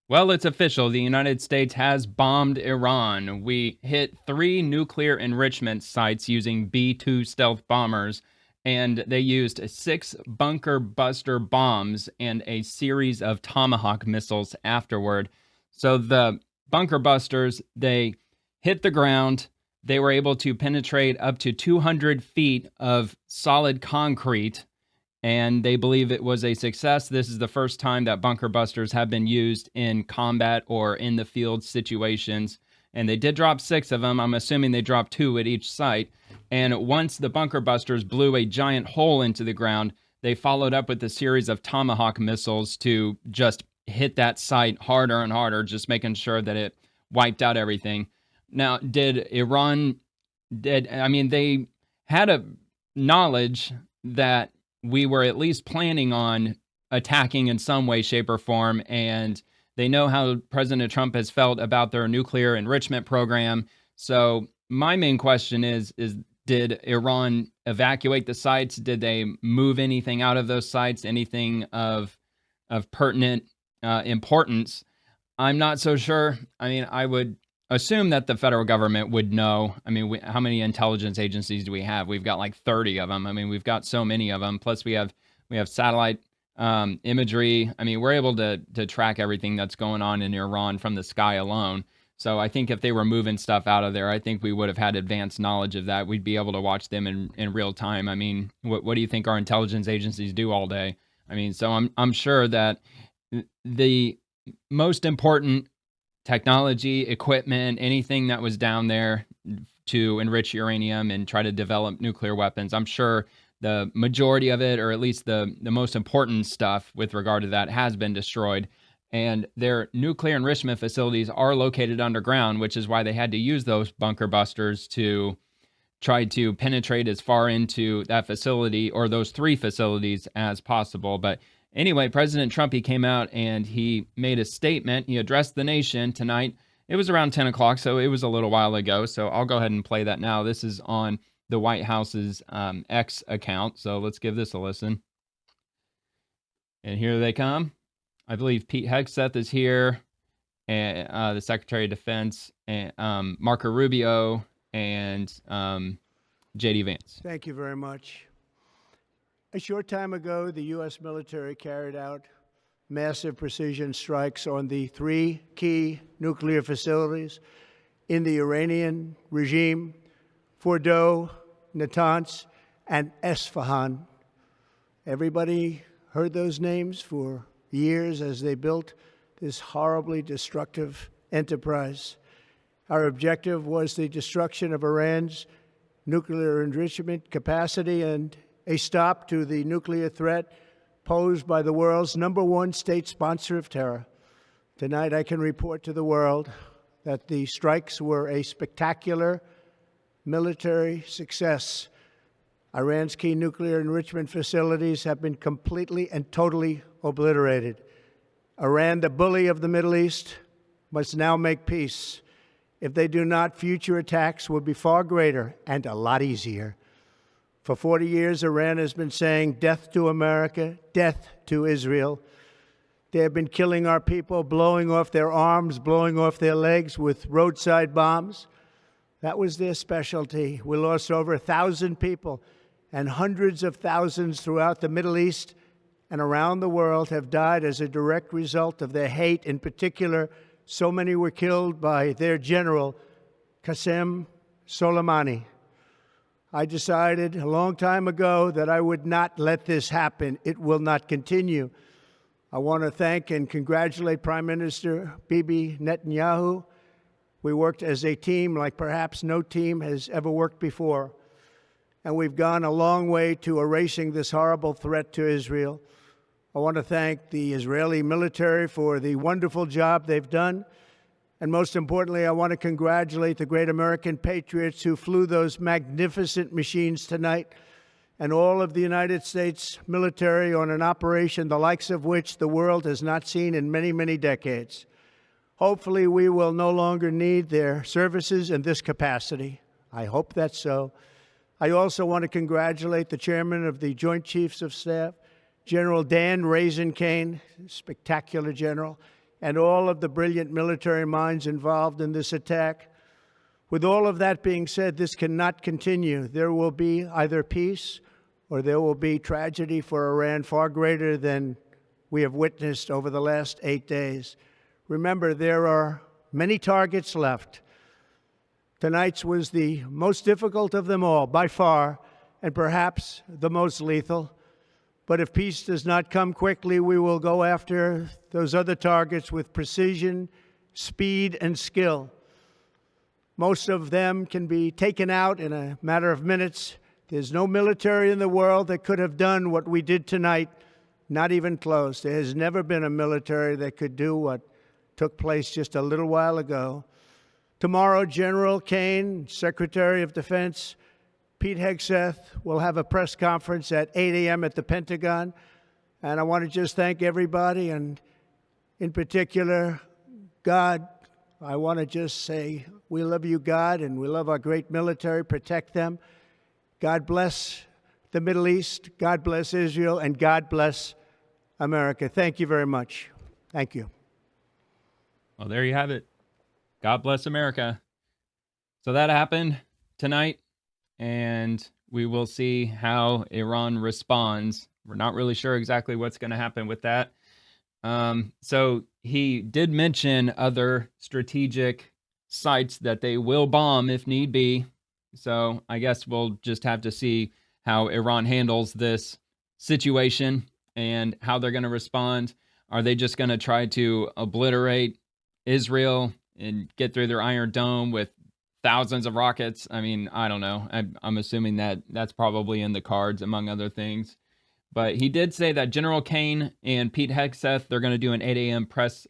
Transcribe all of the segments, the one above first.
Well, it's official. The United States has bombed Iran. We hit 3 nuclear enrichment sites using B 2 stealth bombers, and they used 6 bunker buster bombs and a series of Tomahawk missiles afterward. So the bunker busters, they hit the ground. They were able to penetrate up to 200 feet of solid concrete, and they believe it was a success. This is the first time that bunker busters have been used in combat or in the field situations. And they did drop 6 of them. I'm assuming they dropped 2 at each site. And once the bunker busters blew a giant hole into the ground, they followed up with a series of Tomahawk missiles to just hit that site harder and harder, just making sure that it wiped out everything. Now, they had a knowledge that we were at least planning on attacking in some way, shape, or form. And they know how President Trump has felt about their nuclear enrichment program. So my main question is did Iran evacuate the sites? Did they move anything out of those sites? Anything of pertinent importance? I'm not so sure. I mean, I would assume that the federal government would know. I mean, how many intelligence agencies do we have? We've got like 30 of them. I mean, we've got so many of them. Plus, we have satellite imagery. I mean, we're able to track everything that's going on in Iran from the sky alone. So I think if they were moving stuff out of there, I think we would have had advanced knowledge of that. We'd be able to watch them in real time. I mean, what do you think our intelligence agencies do all day? I mean, so I'm sure that the most important technology, equipment, anything that was down there to enrich uranium and try to develop nuclear weapons, I'm sure the majority of it, or at least the most important stuff with regard to that, has been destroyed. And their nuclear enrichment facilities are located underground, which is why they had to use those bunker busters to try to penetrate as far into that facility, or those 3 facilities, as possible. But anyway, President Trump, he came out and he made a statement. He addressed the nation tonight. It was around 10 o'clock, so it was a little while ago. So I'll go ahead and play that now. This is on the White House's X account. So let's give this a listen. And here they come. I believe Pete Hegseth is here, and the Secretary of Defense, and Marco Rubio, and J.D. Vance. Thank you very much. A short time ago, the U.S. military carried out massive precision strikes on the 3 key nuclear facilities in the Iranian regime: Fordow, Natanz, and Esfahan. Everybody heard those names for years as they built this horribly destructive enterprise. Our objective was the destruction of Iran's nuclear enrichment capacity and a stop to the nuclear threat posed by the world's #1 state sponsor of terror. Tonight, I can report to the world that the strikes were a spectacular military success. Iran's key nuclear enrichment facilities have been completely and totally obliterated. Iran, the bully of the Middle East, must now make peace. If they do not, future attacks will be far greater and a lot easier. For 40 years, Iran has been saying death to America, death to Israel. They have been killing our people, blowing off their arms, blowing off their legs with roadside bombs. That was their specialty. We lost over 1,000 people, and hundreds of thousands throughout the Middle East and around the world have died as a direct result of their hate. In particular, so many were killed by their general, Qasem Soleimani. I decided a long time ago that I would not let this happen. It will not continue. I want to thank and congratulate Prime Minister Bibi Netanyahu. We worked as a team like perhaps no team has ever worked before. And we've gone a long way to erasing this horrible threat to Israel. I want to thank the Israeli military for the wonderful job they've done. And most importantly, I want to congratulate the great American patriots who flew those magnificent machines tonight, and all of the United States military on an operation the likes of which the world has not seen in many, many decades. Hopefully, we will no longer need their services in this capacity. I hope that's so. I also want to congratulate the chairman of the Joint Chiefs of Staff, General Dan Raisin Kane, spectacular general. and all of the brilliant military minds involved in this attack. With all of that being said, this cannot continue. There will be either peace or there will be tragedy for Iran far greater than we have witnessed over the last 8 days. Remember, there are many targets left. Tonight's was the most difficult of them all, by far, and perhaps the most lethal. But if peace does not come quickly, we will go after those other targets with precision, speed, and skill. Most of them can be taken out in a matter of minutes. There's no military in the world that could have done what we did tonight, not even close. There has never been a military that could do what took place just a little while ago. Tomorrow, General Kane, Secretary of Defense, Pete Hegseth will have a press conference at 8 a.m. at the Pentagon. And I want to just thank everybody, and in particular, God. I want to just say we love you, God, and we love our great military. Protect them. God bless the Middle East. God bless Israel. And God bless America. Thank you very much. Thank you. Well, there you have it. God bless America. So that happened tonight, and we will see how Iran responds. We're not really sure exactly what's going to happen with that. So he did mention other strategic sites that they will bomb if need be. So I guess we'll just have to see how Iran handles this situation and how they're going to respond. Are they just going to try to obliterate Israel and get through their Iron Dome with thousands of rockets? I mean, I don't know. I'm assuming that that's probably in the cards, among other things. But he did say that General Kane and Pete Hegseth, they're going to do an 8 a.m. press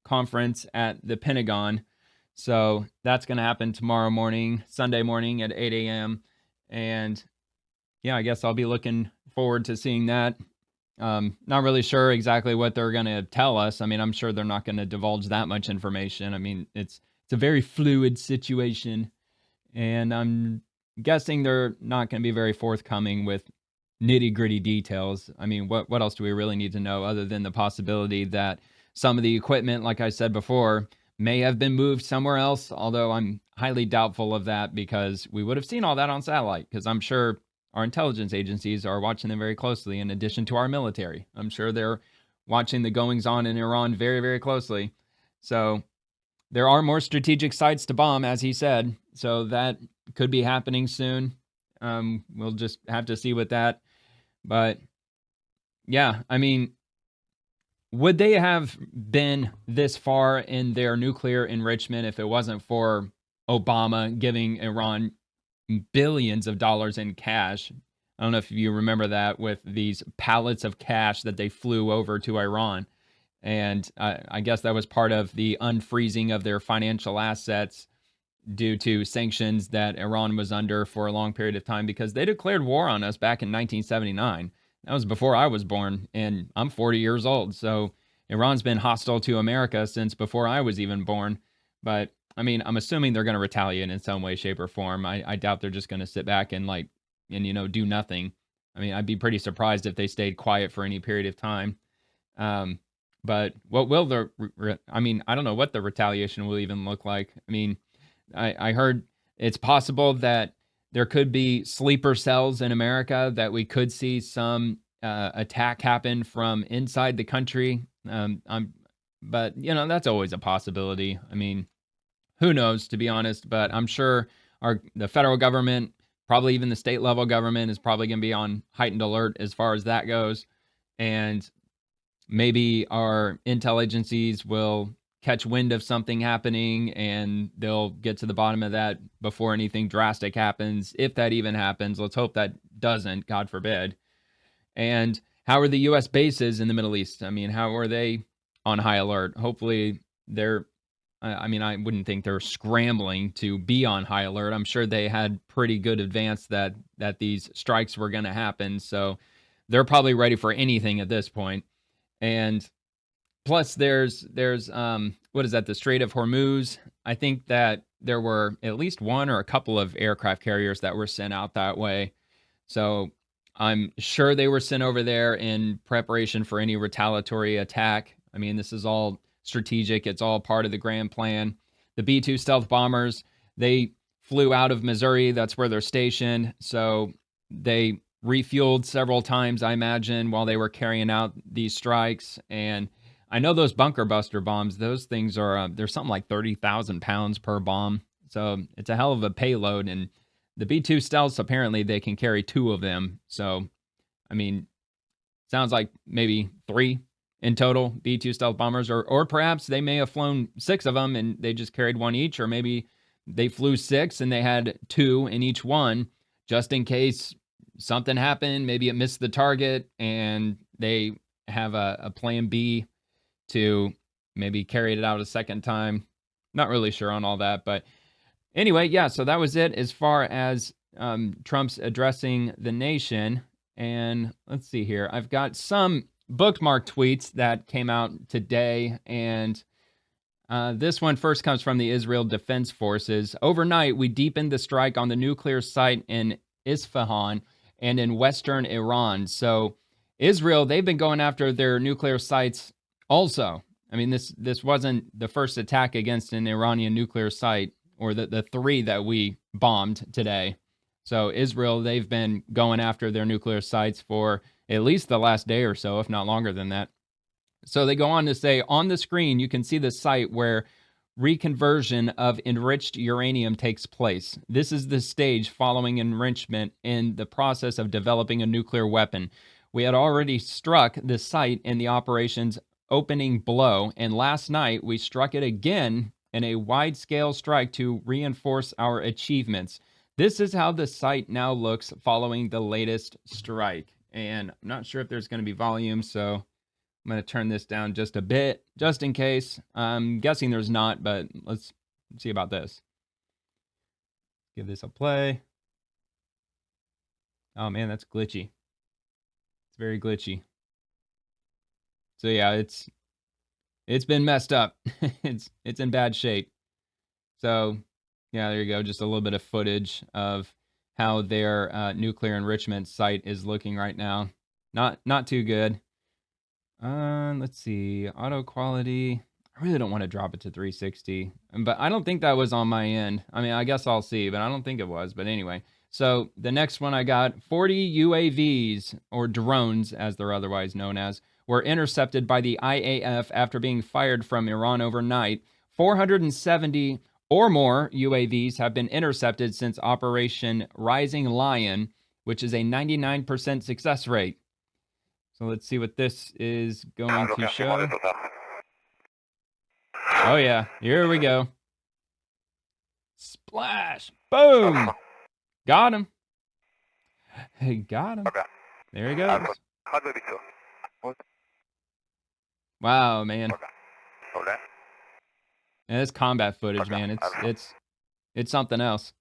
conference at the Pentagon. So that's going to happen tomorrow morning, Sunday morning at 8 a.m. And yeah, I guess I'll be looking forward to seeing that. Not really sure exactly what they're going to tell us. I mean, I'm sure they're not going to divulge that much information. I mean, it's a very fluid situation, and I'm guessing they're not going to be very forthcoming with nitty-gritty details. I mean, what else do we really need to know other than the possibility that some of the equipment, like I said before, may have been moved somewhere else, although I'm highly doubtful of that because we would have seen all that on satellite, because I'm sure our intelligence agencies are watching them very closely, in addition to our military. I'm sure they're watching the goings-on in Iran very, very closely. So there are more strategic sites to bomb, as he said, so that could be happening soon. We'll just have to see with that. But yeah, I mean, would they have been this far in their nuclear enrichment if it wasn't for Obama giving Iran billions of dollars in cash? I don't know if you remember that, with these pallets of cash that they flew over to Iran. And I guess that was part of the unfreezing of their financial assets due to sanctions that Iran was under for a long period of time, because they declared war on us back in 1979. That was before I was born, and I'm 40 years old. So Iran's been hostile to America since before I was even born. But I mean, I'm assuming they're going to retaliate in some way, shape, or form. I doubt they're just going to sit back and do nothing. I mean, I'd be pretty surprised if they stayed quiet for any period of time. But what will I don't know what the retaliation will even look like. I mean, I heard it's possible that there could be sleeper cells in America, that we could see some attack happen from inside the country. But that's always a possibility. I mean, who knows, to be honest, but I'm sure the federal government, probably even the state level government, is probably going to be on heightened alert as far as that goes. And maybe our intel agencies will catch wind of something happening and they'll get to the bottom of that before anything drastic happens. If that even happens, let's hope that doesn't, God forbid. And how are the U.S. bases in the Middle East? I mean, how are they on high alert? Hopefully they're, I wouldn't think they're scrambling to be on high alert. I'm sure they had pretty good advance that these strikes were going to happen. So they're probably ready for anything at this point. And plus there's what is that? The Strait of Hormuz. I think that there were at least one or a couple of aircraft carriers that were sent out that way. So I'm sure they were sent over there in preparation for any retaliatory attack. I mean, this is all strategic. It's all part of the grand plan. The B-2 stealth bombers, they flew out of Missouri. That's where they're stationed. So they refueled several times, I imagine, while they were carrying out these strikes. And I know those bunker buster bombs, those things are, they're something like 30,000 pounds per bomb. So it's a hell of a payload. And the B-2 stealths, apparently they can carry 2 of them. So, I mean, sounds like maybe 3 in total B-2 stealth bombers, or perhaps they may have flown 6 of them and they just carried 1 each, or maybe they flew 6 and they had 2 in each one, just in case something happened. Maybe it missed the target and they have a plan B to maybe carry it out a second time. Not really sure on all that, but anyway, yeah, so that was it as far as Trump's addressing the nation. And let's see here. I've got some bookmark tweets that came out today, and this one first comes from the Israel Defense Forces. Overnight, we deepened the strike on the nuclear site in Esfahan and in western Iran. So Israel, they've been going after their nuclear sites also. I mean, this wasn't the first attack against an Iranian nuclear site, or the 3 that we bombed today. So Israel, they've been going after their nuclear sites for at least the last day or so, if not longer than that. So they go on to say, on the screen, you can see the site where reconversion of enriched uranium takes place. This is the stage following enrichment in the process of developing a nuclear weapon. We had already struck the site in the operation's opening blow, and last night we struck it again in a wide-scale strike to reinforce our achievements. This is how the site now looks following the latest strike. And I'm not sure if there's going to be volume, so I'm going to turn this down just a bit, just in case. I'm guessing there's not, but let's see about this. Give this a play. Oh man, that's glitchy. It's very glitchy. So yeah, it's been messed up. it's in bad shape. So yeah, there you go. Just a little bit of footage of how their nuclear enrichment site is looking right now. Not too good. Let's see. Auto quality. I really don't want to drop it to 360, but I don't think that was on my end. I mean, I guess I'll see, but I don't think it was. But anyway, so the next one I got, 40 UAVs, or drones as they're otherwise known as, were intercepted by the IAF after being fired from Iran overnight. 470 or more UAVs have been intercepted since Operation Rising Lion, which is a 99% success rate. So let's see what this is going to show. Oh yeah, here we go. Splash! Boom! Got him. Hey, got him. There he goes. Wow, man. And it's combat footage, man. It's something else.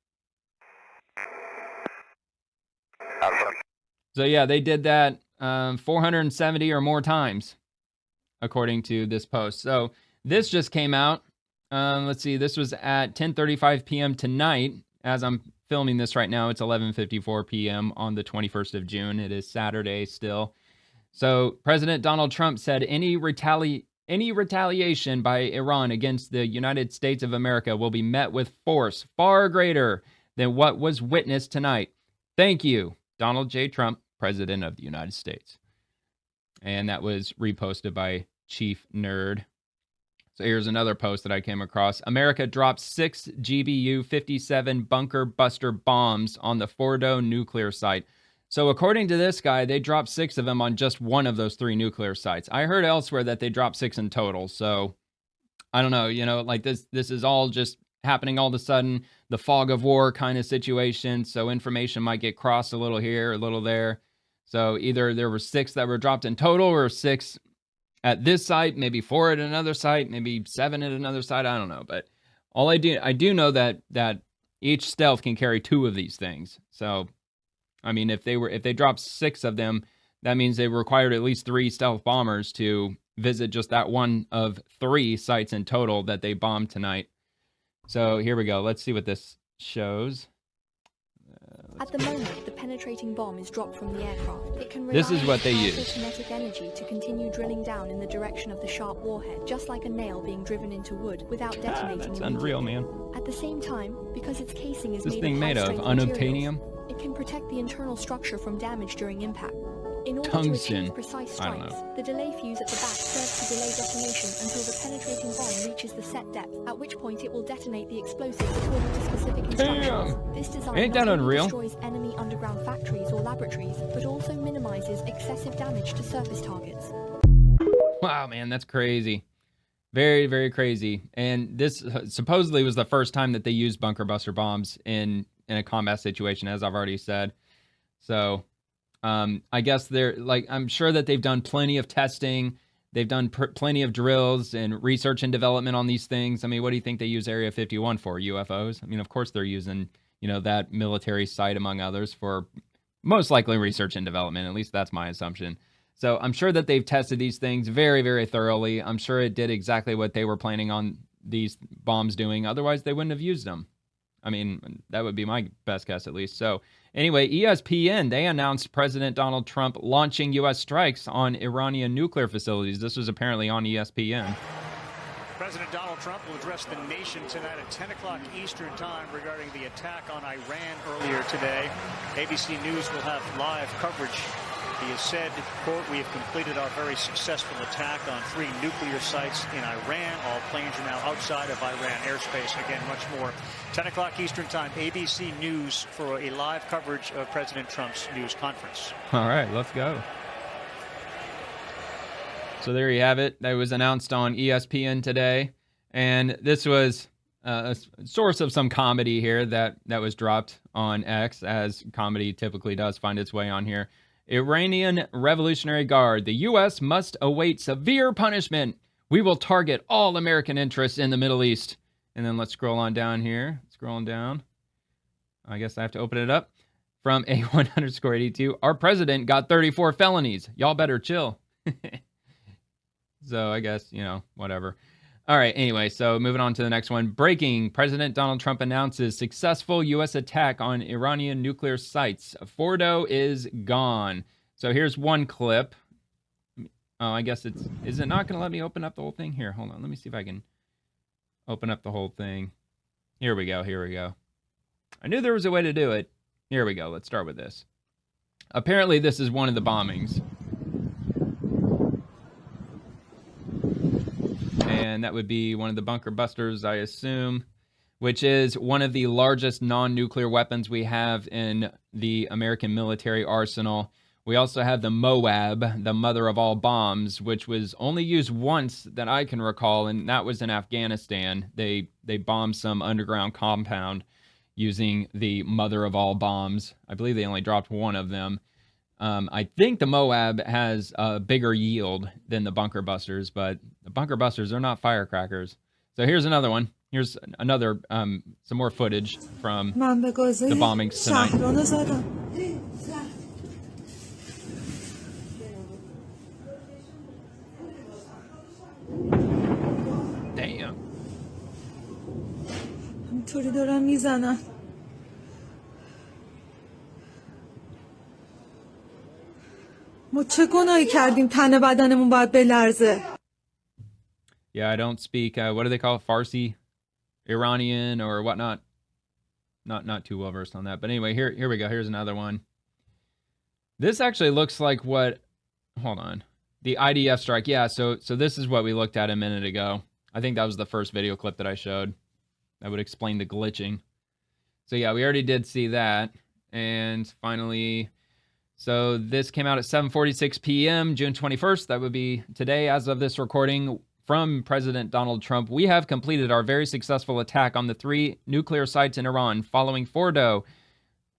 So yeah, they did that 470 or more times, according to this post. So this just came out. Let's see. This was at 10:35 p.m. tonight. As I'm filming this right now, it's 11:54 p.m. on the 21st of June. It is Saturday still. So President Donald Trump said any retaliation by Iran against the United States of America will be met with force far greater than what was witnessed tonight. Thank you, Donald J. Trump, President of the United States. And that was reposted by Chief Nerd. So here's another post that I came across. America dropped 6 GBU-57 bunker buster bombs on the Fordow nuclear site. So according to this guy, they dropped 6 of them on just one of those 3 nuclear sites. I heard elsewhere that they dropped 6 in total. So I don't know, like this is all just happening all of a sudden, the fog of war kind of situation. So information might get crossed a little here, a little there. So either there were 6 that were dropped in total, or 6 at this site, maybe 4 at another site, maybe 7 at another site. I don't know. But I do know that each stealth can carry 2 of these things. So I mean, if they dropped 6 of them, that means they required at least 3 stealth bombers to visit just that one of 3 sites in total that they bombed tonight. So here we go. Let's see what this shows. At the moment, the penetrating bomb is dropped from the aircraft. It can rely This is what they on use. powerful kinetic energy to continue drilling down in the direction of the sharp warhead, just like a nail being driven into wood without detonating That's immediately. unreal, man. At the same time, because its casing is This thing made of high-strength unobtainium? materials, it can protect the internal structure from damage during impact. In order Tungsten. to achieve precise I don't strikes, know. the delay fuse at the back serves to delay detonation until the penetrating bomb reaches the set depth, at which point it will detonate the explosives according to specific instructions. This design Ain't that not only unreal? destroys enemy underground factories or laboratories, but also minimizes excessive damage to surface targets. Wow, man, that's crazy. Very, very crazy. And this supposedly was the first time that they used bunker buster bombs in a combat situation, as I've already said. So I guess they're like, I'm sure that they've done plenty of testing. They've done plenty of drills and research and development on these things. I mean, what do you think they use Area 51 for? UFOs? I mean, of course they're using, that military site, among others, for most likely research and development. At least that's my assumption. So I'm sure that they've tested these things very, very thoroughly. I'm sure it did exactly what they were planning on these bombs doing. Otherwise, they wouldn't have used them. I mean, that would be my best guess, at least. So anyway, ESPN, they announced President Donald Trump launching U.S. strikes on Iranian nuclear facilities. This was apparently on ESPN. President Donald Trump will address the nation tonight at 10 o'clock Eastern time regarding the attack on Iran earlier today. ABC News will have live coverage. He has said, quote, "We have completed our very successful attack on 3 nuclear sites in Iran. All planes are now outside of Iran airspace." Again, much more. 10 o'clock Eastern time, ABC News for a live coverage of President Trump's news conference. All right, let's go. So there you have it. That was announced on ESPN today. And this was a source of some comedy here that was dropped on X, as comedy typically does find its way on here. Iranian Revolutionary Guard. The U.S. must await severe punishment. We will target all American interests in the Middle East. And then let's scroll on down here. Scrolling down. I guess I have to open it up. From A1_82. Our president got 34 felonies. Y'all better chill. So I guess, whatever. All right, anyway, so moving on to the next one. Breaking. President Donald Trump announces successful U.S. attack on Iranian nuclear sites. Fordow is gone. So here's one clip. Oh, I guess is it not going to let me open up the whole thing? Here, hold on. Let me see if I can open up the whole thing. Here we go. I knew there was a way to do it. Here we go. Let's start with this. Apparently, this is one of the bombings. And that would be one of the bunker busters, I assume, which is one of the largest non-nuclear weapons we have in the American military arsenal. We also have the Moab, the mother of all bombs, which was only used once that I can recall, and that was in Afghanistan. They bombed some underground compound using the mother of all bombs. I believe they only dropped one of them. I think the Moab has a bigger yield than the bunker busters, but the bunker busters are not firecrackers. So here's another one. Here's another, some more footage from the bombings tonight. Damn. همینطوری دارن میزنن. ما چه گناهی کردیم تن بدنمون باید بلرزه؟ Yeah, I don't speak, what do they call it? Farsi, Iranian, or whatnot. Not too well versed on that. But anyway, here we go. Here's another one. This actually looks like what, hold on. The IDF strike. Yeah, so this is what we looked at a minute ago. I think that was the first video clip that I showed. That would explain the glitching. So yeah, we already did see that. And finally, so this came out at 7:46 p.m., June 21st. That would be today as of this recording. From President Donald Trump, we have completed our very successful attack on the 3 nuclear sites in Iran following Fordow,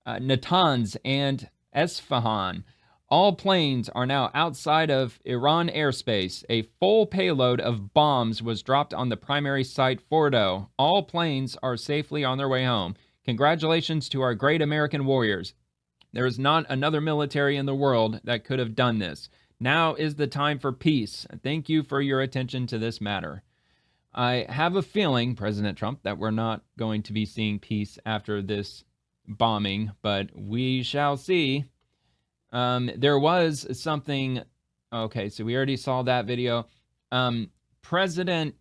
Natanz, and Esfahan. All planes are now outside of Iran airspace. A full payload of bombs was dropped on the primary site, Fordow. All planes are safely on their way home. Congratulations to our great American warriors. There is not another military in the world that could have done this. Now is the time for peace. Thank you for your attention to this matter. I have a feeling, President Trump, that we're not going to be seeing peace after this bombing, but we shall see. There was something. Okay, so we already saw that video. President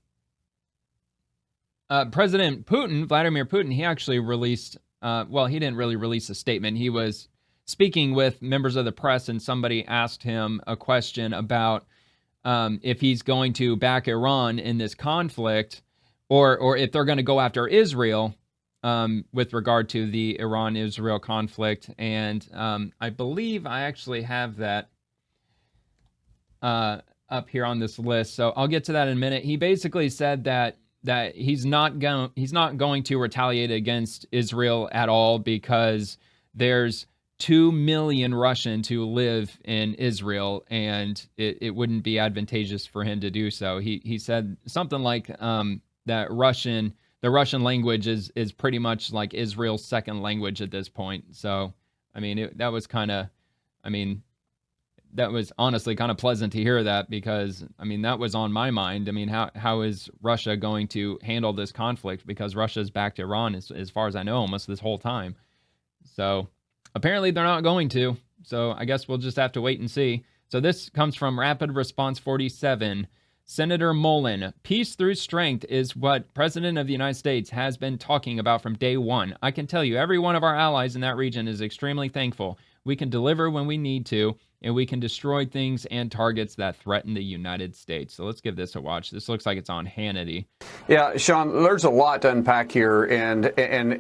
Putin, Vladimir Putin, he actually released. Well, he didn't really release a statement. He was speaking with members of the press, and somebody asked him a question about if he's going to back Iran in this conflict, or if they're going to go after Israel with regard to the Iran-Israel conflict. And I believe I actually have that up here on this list, so I'll get to that in a minute. He basically said that he's not going to retaliate against Israel at all, because there's 2 million Russians who live in Israel, and it wouldn't be advantageous for him to do so. He said something like that the Russian language is pretty much like Israel's second language at this point. So, I mean, that was honestly kind of pleasant to hear that, because, I mean, that was on my mind. I mean, how is Russia going to handle this conflict? Because Russia's backed Iran, as far as I know, almost this whole time. So apparently they're not going to. So I guess we'll just have to wait and see. So this comes from Rapid Response 47. Senator Mullen, peace through strength is what President of the United States has been talking about from day one. I can tell you, every one of our allies in that region is extremely thankful. We can deliver when we need to, and we can destroy things and targets that threaten the United States. So let's give this a watch. This looks like it's on Hannity. Yeah, Sean, there's a lot to unpack here, and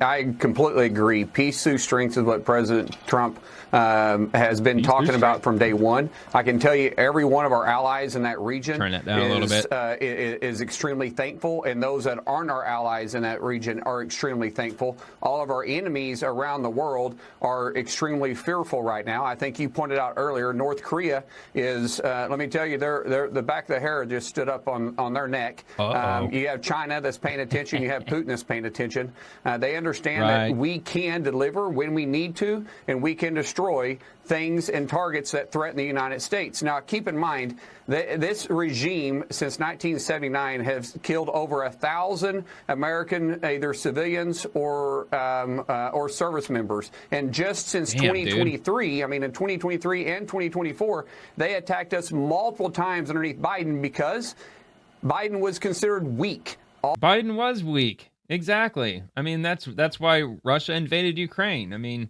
I completely agree. Peace through strength is what President Trump has been talking about from day one. I can tell you, every one of our allies in that region Turn that down a little bit. Is extremely thankful, and those that aren't our allies in that region are extremely thankful. All of our enemies around the world are extremely fearful right now. I think you pointed out earlier, North Korea is, let me tell you, the back of the hair just stood up on their neck. You have China that's paying attention. You have Putin that's paying attention. They understand that we can deliver when we need to, and we can destroy things and targets that threaten the United States. Now, keep in mind that this regime since 1979 has killed over 1,000 American either civilians or service members. And just since 2023, I mean, in 2023 and 2024, they attacked us multiple times underneath Biden because Biden was considered weak. Biden was weak. Exactly. I mean, that's why Russia invaded Ukraine. I mean,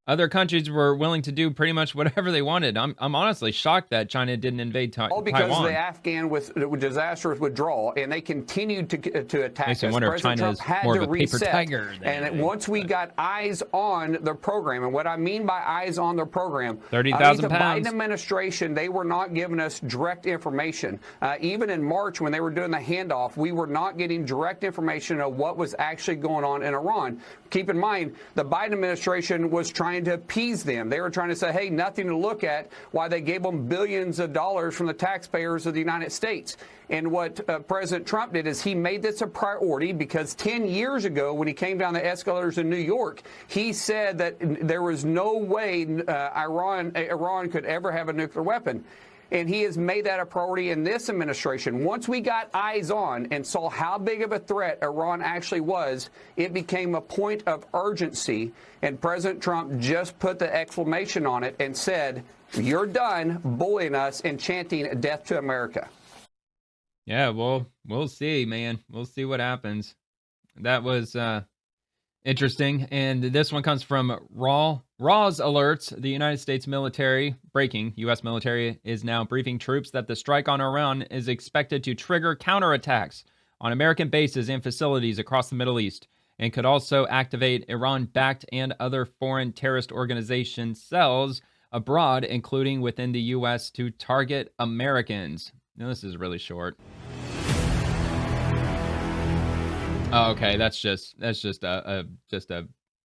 other countries were willing to do pretty much whatever they wanted. I'm honestly shocked that China didn't invade Taiwan. All because of the Afghan with disastrous withdrawal, and they continued to attack us. President Trump had to reset. And once we got eyes on the program, and what I mean by eyes on the program, 30,000 the pounds. Biden administration, they were not giving us direct information. Even in March, when they were doing the handoff, we were not getting direct information of what was actually going on in Iran. Keep in mind, the Biden administration was trying to appease them. They were trying to say, hey, nothing to look at, while they gave them billions of dollars from the taxpayers of the United States. And what President Trump did is he made this a priority, because 10 years ago, when he came down the escalators in New York, he said that there was no way Iran could ever have a nuclear weapon. And he has made that a priority in this administration. Once we got eyes on and saw how big of a threat Iran actually was, it became a point of urgency. And President Trump just put the exclamation on it and said, you're done bullying us and chanting death to America. Yeah, well, we'll see, man. We'll see what happens. That was interesting. And this one comes from Raw's alerts. The United States military, breaking, U.S. military is now briefing troops that the strike on Iran is expected to trigger counterattacks on American bases and facilities across the Middle East, and could also activate Iran-backed and other foreign terrorist organization cells abroad, including within the U.S., to target Americans. Now, this is really short. Oh, okay, that's just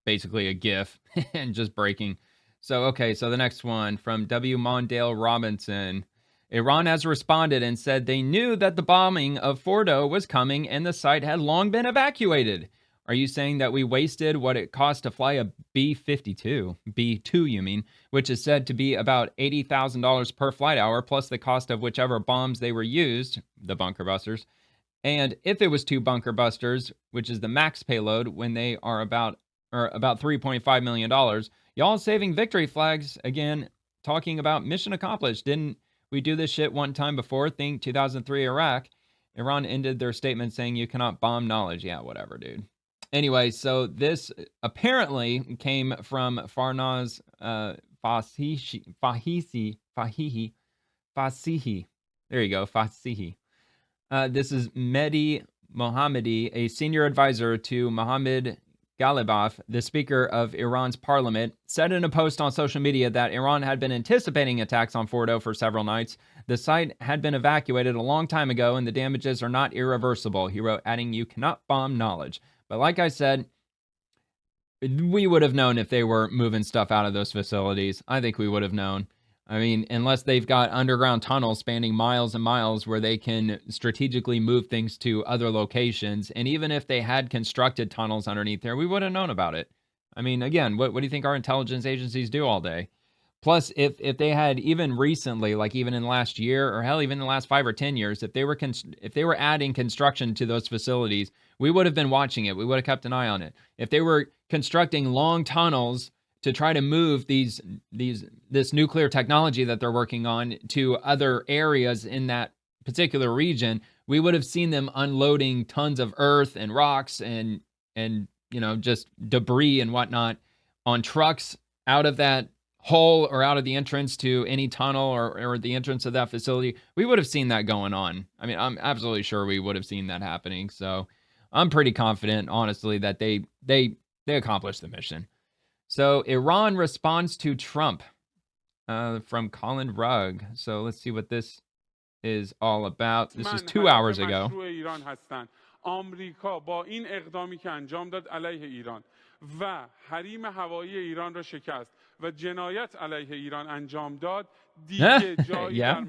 basically a GIF and just breaking. So, okay, so the next one from W. Mondale Robinson. Iran has responded and said they knew that the bombing of Fordow was coming and the site had long been evacuated. Are you saying that we wasted what it cost to fly a B-52, B-2 you mean, which is said to be about $80,000 per flight hour, plus the cost of whichever bombs they were used, the bunker busters? And if it was 2 bunker busters, which is the max payload, when they are or about $3.5 million. Y'all saving victory flags again, talking about mission accomplished. Didn't we do this shit one time before? Think 2003 Iraq. Iran ended their statement saying you cannot bomb knowledge. Yeah, whatever, dude. Anyway, so this apparently came from Farnaz Fasihi. There you go, Fasihi. This is Mehdi Mohammadi, a senior advisor to Mohammad Ghalibaf, the Speaker of Iran's parliament, said in a post on social media that Iran had been anticipating attacks on Fordow for several nights. The site had been evacuated a long time ago, and the damages are not irreversible, he wrote, adding, you cannot bomb knowledge. But like I said, we would have known if they were moving stuff out of those facilities. I think we would have known. I mean, unless they've got underground tunnels spanning miles and miles where they can strategically move things to other locations. And even if they had constructed tunnels underneath there, we would have known about it. I mean, again, what do you think our intelligence agencies do all day? Plus, if they had even recently, like even in the last year, or hell, even in the last 5 or 10 years, if they were adding construction to those facilities, we would have been watching it. We would have kept an eye on it. If they were constructing long tunnels to try to move this nuclear technology that they're working on to other areas in that particular region, we would have seen them unloading tons of earth and rocks and just debris and whatnot on trucks out of that hole or out of the entrance to any tunnel or the entrance of that facility. We would have seen that going on. I mean, I'm absolutely sure we would have seen that happening. So I'm pretty confident, honestly, that they accomplished the mission. So Iran responds to Trump from Colin Rugg. So let's see what this is all about. This is 2 hours ago. آمریکا با این اقدامی که انجام داد علیه ایران و حریم هوایی ایران را شکست و جنایت علیه ایران انجام داد دیگه جایی در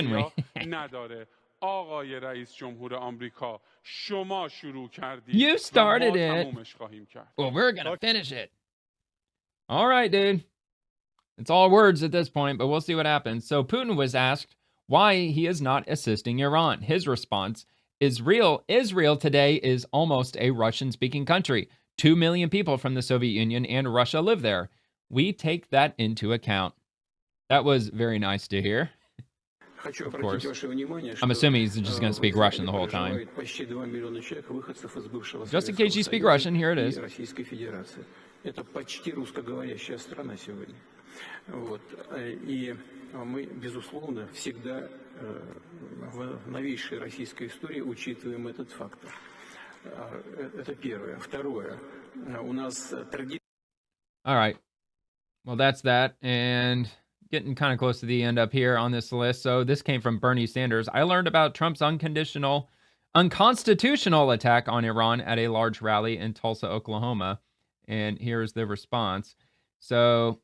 منطقه نداره. آقای رئیس جمهور آمریکا شما شروع کردید. You started it. Well, we're going to finish it. All right, dude. It's all words at this point, but we'll see what happens. So Putin was asked why he is not assisting Iran. His response, Israel today is almost a Russian-speaking country. 2 million people from the Soviet Union and Russia live there. We take that into account. That was very nice to hear. Of course. I'm assuming he's just going to speak Russian the whole time. Just in case you speak Russian, here it is. Это почти русскоговорящая страна сегодня. Вот. И мы, безусловно, всегда в новейшей российской истории учитываем этот фактор. Это первое. Второе. У нас традиция... All right. Well, that's that. And getting kind of close to the end up here on this list. So this came from Bernie Sanders. I learned about Trump's unconstitutional attack on Iran at a large rally in Tulsa, Oklahoma. And here's the response. So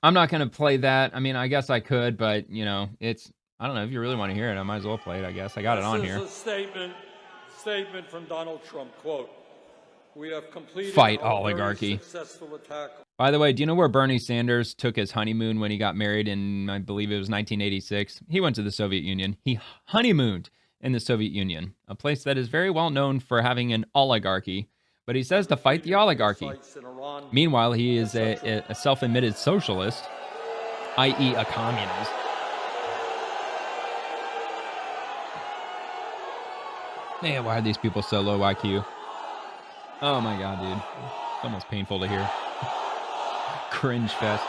I'm not going to play that. I mean, I guess I could, but, I don't know. If you really want to hear it, I might as well play it, I guess. I got it on here. This is a statement from Donald Trump. Quote, we have completed fight oligarchy. Successful attack. By the way, do you know where Bernie Sanders took his honeymoon when he got married in, I believe it was 1986? He went to the Soviet Union. He honeymooned in the Soviet Union, a place that is very well known for having an oligarchy. But he says to fight the oligarchy. Meanwhile, he is a self-admitted socialist, i.e. a communist. Man, why are these people so low IQ? Oh my God, dude. It's almost painful to hear. Cringe fest.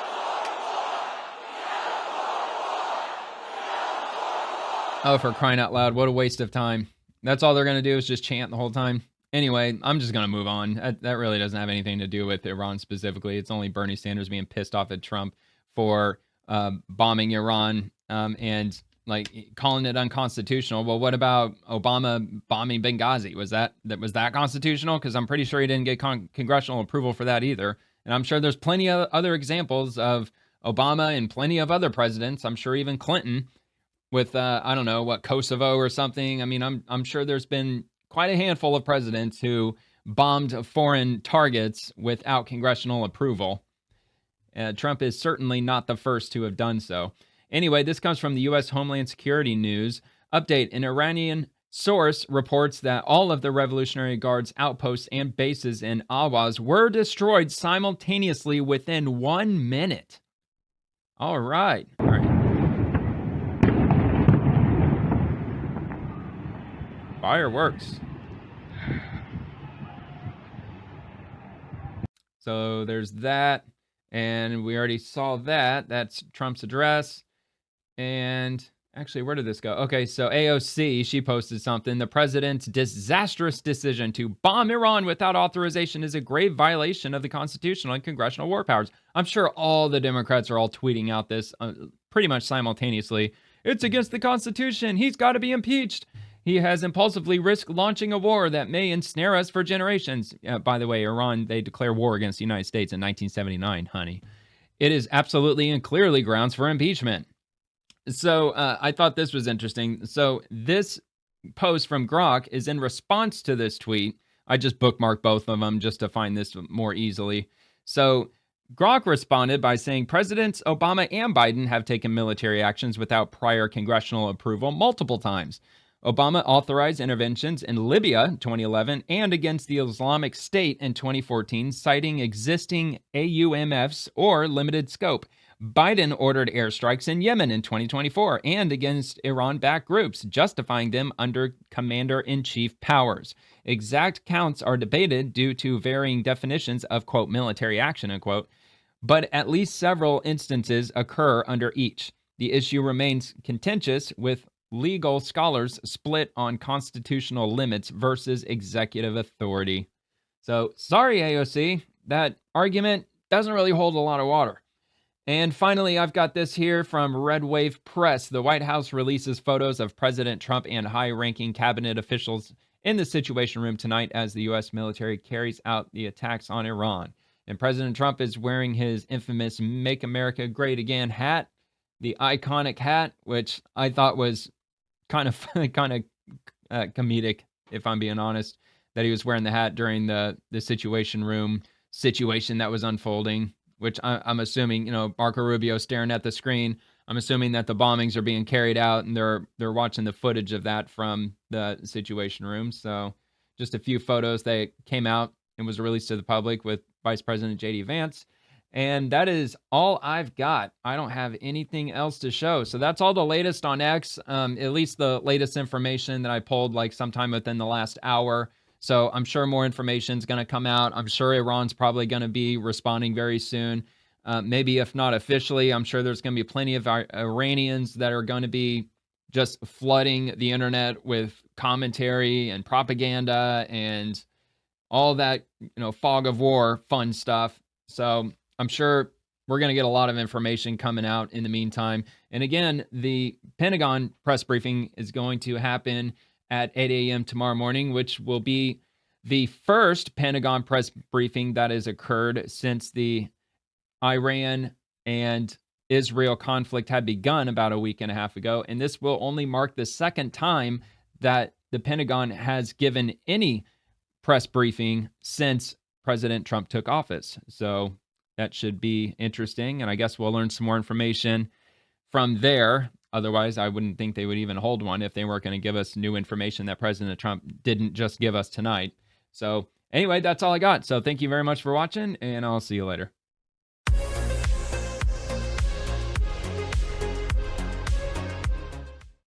Oh, for crying out loud, what a waste of time. That's all they're going to do is just chant the whole time. Anyway, I'm just going to move on. That really doesn't have anything to do with Iran specifically. It's only Bernie Sanders being pissed off at Trump for bombing Iran and calling it unconstitutional. Well, what about Obama bombing Benghazi? Was that constitutional? Because I'm pretty sure he didn't get congressional approval for that either. And I'm sure there's plenty of other examples of Obama and plenty of other presidents. I'm sure even Clinton with, I don't know, Kosovo or something. I mean, I'm sure there's been quite a handful of presidents who bombed foreign targets without congressional approval. Trump is certainly not the first to have done so. Anyway, this comes from the U.S. Homeland Security News. Update, an Iranian Source reports that all of the Revolutionary Guard's outposts and bases in Awaz were destroyed simultaneously within 1 minute. All right. Fireworks. So there's that. And we already saw that. That's Trump's address. And actually, where did this go? Okay, so AOC, she posted something. The president's disastrous decision to bomb Iran without authorization is a grave violation of the constitutional and congressional war powers. I'm sure all the Democrats are all tweeting out this pretty much simultaneously. It's against the Constitution. He's got to be impeached. He has impulsively risked launching a war that may ensnare us for generations. By the way, Iran, they declare war against the United States in 1979, honey. It is absolutely and clearly grounds for impeachment. So I thought this was interesting. So this post from Grok is in response to this tweet. I just bookmarked both of them just to find this more easily. So Grok responded by saying Presidents Obama and Biden have taken military actions without prior congressional approval multiple times. Obama authorized interventions in Libya in 2011 and against the Islamic State in 2014, citing existing AUMFs or limited scope. Biden ordered airstrikes in Yemen in 2024 and against Iran-backed groups, justifying them under commander-in-chief powers. Exact counts are debated due to varying definitions of, quote, military action, unquote, but at least several instances occur under each. The issue remains contentious, with legal scholars split on constitutional limits versus executive authority. So, sorry, AOC, that argument doesn't really hold a lot of water. And finally, I've got this here from Red Wave Press. The White House releases photos of President Trump and high-ranking cabinet officials in the Situation Room tonight as the U.S. military carries out the attacks on Iran. And President Trump is wearing his infamous Make America Great Again hat, the iconic hat, which I thought was kind of comedic, if I'm being honest, that he was wearing the hat during the Situation Room situation that was unfolding, which I'm assuming, you know, Marco Rubio staring at the screen. I'm assuming that the bombings are being carried out and they're watching the footage of that from the Situation Room. So just a few photos that came out and was released to the public with Vice President J.D. Vance. And that is all I've got. I don't have anything else to show. So that's all the latest on X, at least the latest information that I pulled like sometime within the last hour. So I'm sure more information is going to come out. I'm sure Iran's probably going to be responding very soon. Maybe if not officially, I'm sure there's going to be plenty of Iranians that are going to be just flooding the internet with commentary and propaganda and all that, you know, fog of war fun stuff. So I'm sure we're going to get a lot of information coming out in the meantime. And again, the Pentagon press briefing is going to happen at 8 a.m. tomorrow morning, which will be the first Pentagon press briefing that has occurred since the Iran and Israel conflict had begun about a week and a half ago. And this will only mark the second time that the Pentagon has given any press briefing since President Trump took office. So that should be interesting. And I guess we'll learn some more information from there. Otherwise, I wouldn't think they would even hold one if they weren't going to give us new information that President Trump didn't just give us tonight. So anyway, that's all I got. So thank you very much for watching, and I'll see you later.